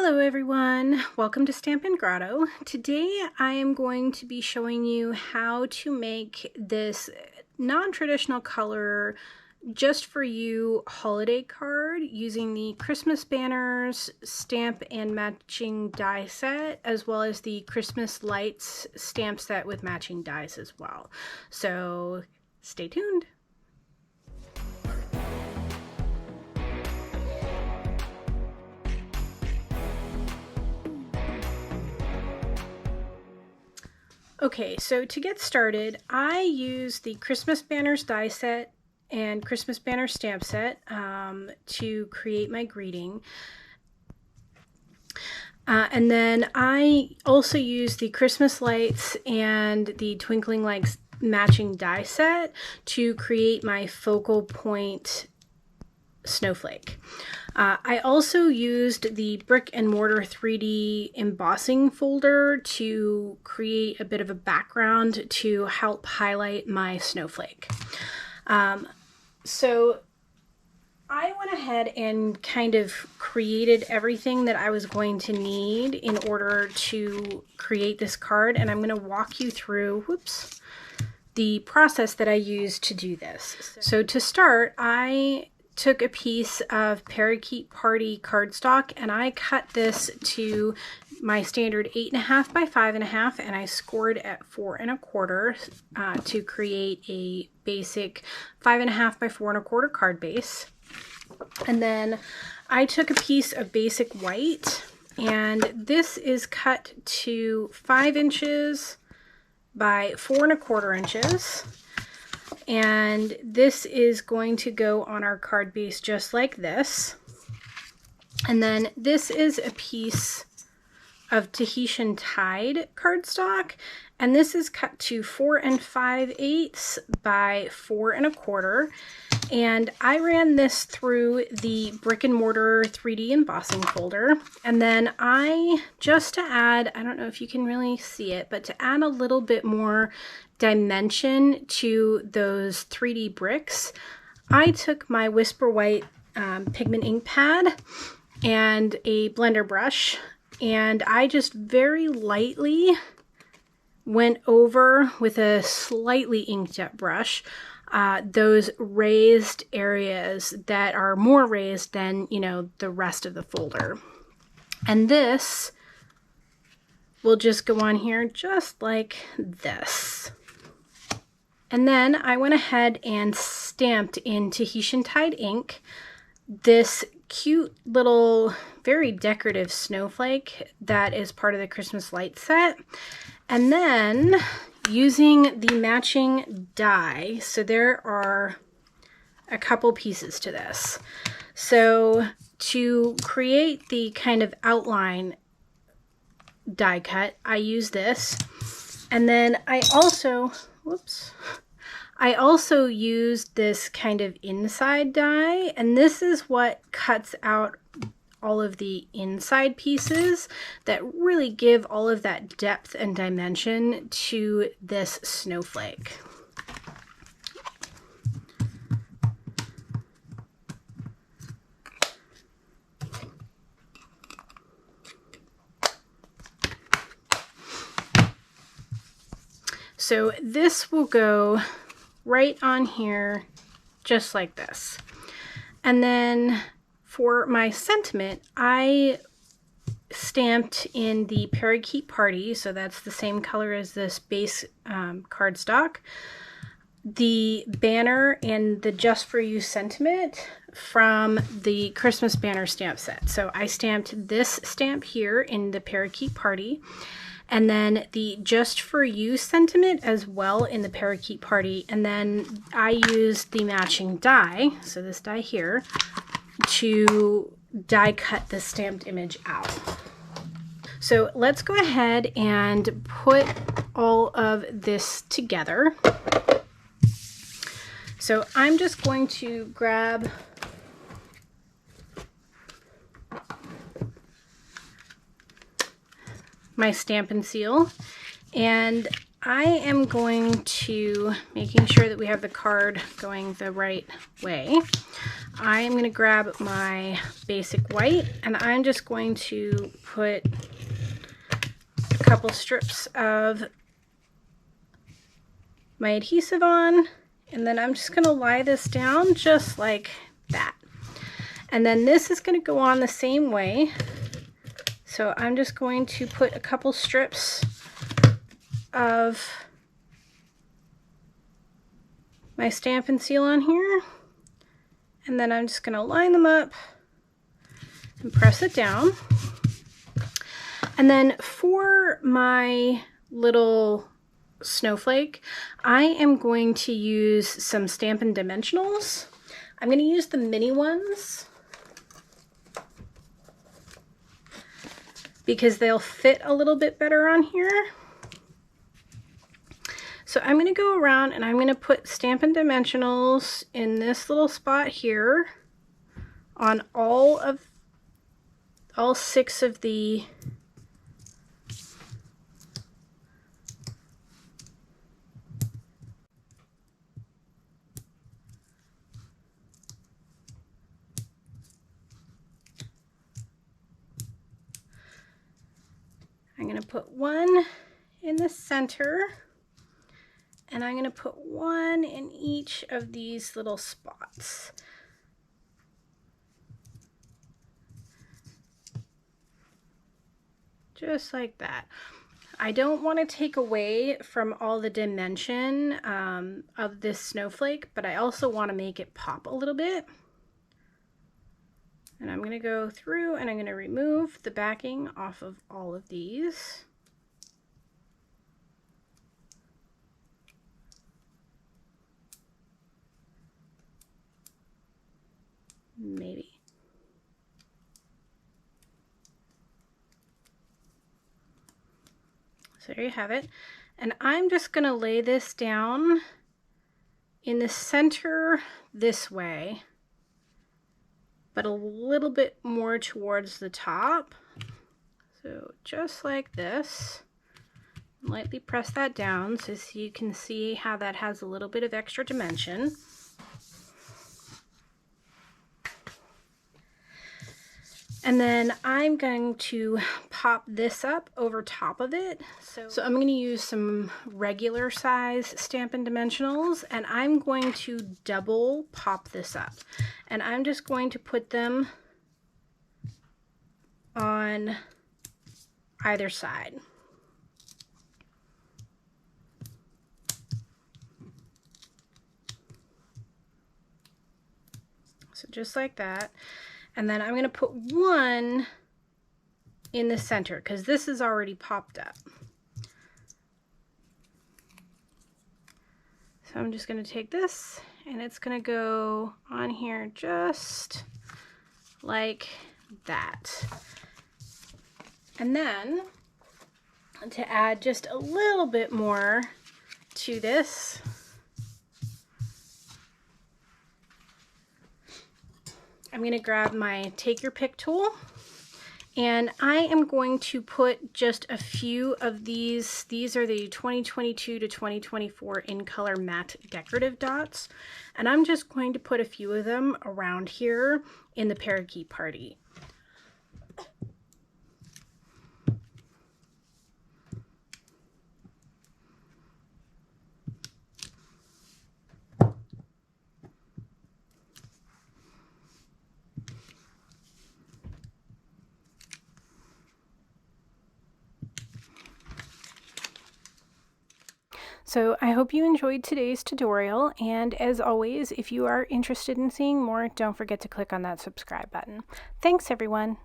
Hello everyone, welcome to Stampin' Grotto. Today I am going to be showing you how to make this non-traditional color just for you holiday card using the Christmas banners, stamp and matching die set, as well as the Christmas lights stamp set with matching dies as well. So stay tuned. Okay, so to get started, I use the Christmas banners die set and Christmas banner stamp set to create my greeting. And then I also use the Christmas lights and the twinkling lights matching die set to create my focal point snowflake. I also used the brick and mortar 3D embossing folder to create a bit of a background to help highlight my snowflake. So I went ahead and kind of created everything that I was going to need in order to create this card, and I'm going to walk you through, the process that I used to do this. So to start, I took a piece of Parakeet Party cardstock and I cut this to my standard 8.5 by 5.5, and I scored at 4 1/4 to create a basic 5.5 by 4 1/4 card base. And then I took a piece of basic white, and this is cut to 5 inches by 4 1/4 inches. And this is going to go on our card base just like this. And then this is a piece of Tahitian Tide cardstock, and this is cut to 4 5/8 by 4 1/4. And I ran this through the brick and mortar 3D embossing folder, and then just to add, I don't know if you can really see it, but to add a little bit more dimension to those 3D bricks, I took my Whisper White pigment ink pad and a blender brush, and I just very lightly went over with a slightly inked up brush those raised areas that are more raised than, the rest of the folder. And this will just go on here just like this. And then I went ahead and stamped in Tahitian Tide ink this cute little, very decorative snowflake that is part of the Christmas light set. And then using the matching die, so there are a couple pieces to this. So to create the kind of outline die cut, I use this. And then I also used this kind of inside die, and this is what cuts out all of the inside pieces that really give all of that depth and dimension to this snowflake. So this will go right on here, just like this. And then for my sentiment, I stamped in the Parakeet Party, so that's the same color as this base cardstock, the banner and the Just For You sentiment from the Christmas banner stamp set. So I stamped this stamp here in the Parakeet Party, and then the Just For You sentiment as well in the Parakeet Party. And then I used the matching die, so this die here, to die cut the stamped image out. So let's go ahead and put all of this together. So I'm just going to grab my Stampin' Seal, and I am going to, making sure that we have the card going the right way, I am going to grab my basic white, and I'm just going to put a couple strips of my adhesive on, and then I'm just going to lie this down just like that. And then this is going to go on the same way. So I'm just going to put a couple strips of my Stampin' Seal on here, and then I'm just going to line them up and press it down. And then for my little snowflake, I am going to use some Stampin' Dimensionals. I'm going to use the mini ones because they'll fit a little bit better on here. So I'm going to go around and I'm going to put Stampin' Dimensionals in this little spot here on all 6 of the I'm going to put one in the center, and I'm going to put one in each of these little spots. Just like that. I don't want to take away from all the dimension of this snowflake, but I also want to make it pop a little bit. And I'm going to go through and I'm going to remove the backing off of all of these. Maybe. So there you have it. And I'm just going to lay this down in the center this way, but a little bit more towards the top. So just like this, lightly press that down so you can see how that has a little bit of extra dimension. And then I'm going to pop this up over top of it. So I'm going to use some regular size Stampin' Dimensionals, and I'm going to double pop this up. And I'm just going to put them on either side. So just like that. And then I'm going to put one in the center because this is already popped up. So I'm just going to take this and it's going to go on here just like that. And then to add just a little bit more to this, I'm going to grab my Take Your Pick tool, and I am going to put just a few of these. These are the 2022 to 2024 in color matte decorative dots, and I'm just going to put a few of them around here in the parakeet party. So I hope you enjoyed today's tutorial, and as always, if you are interested in seeing more, don't forget to click on that subscribe button. Thanks everyone!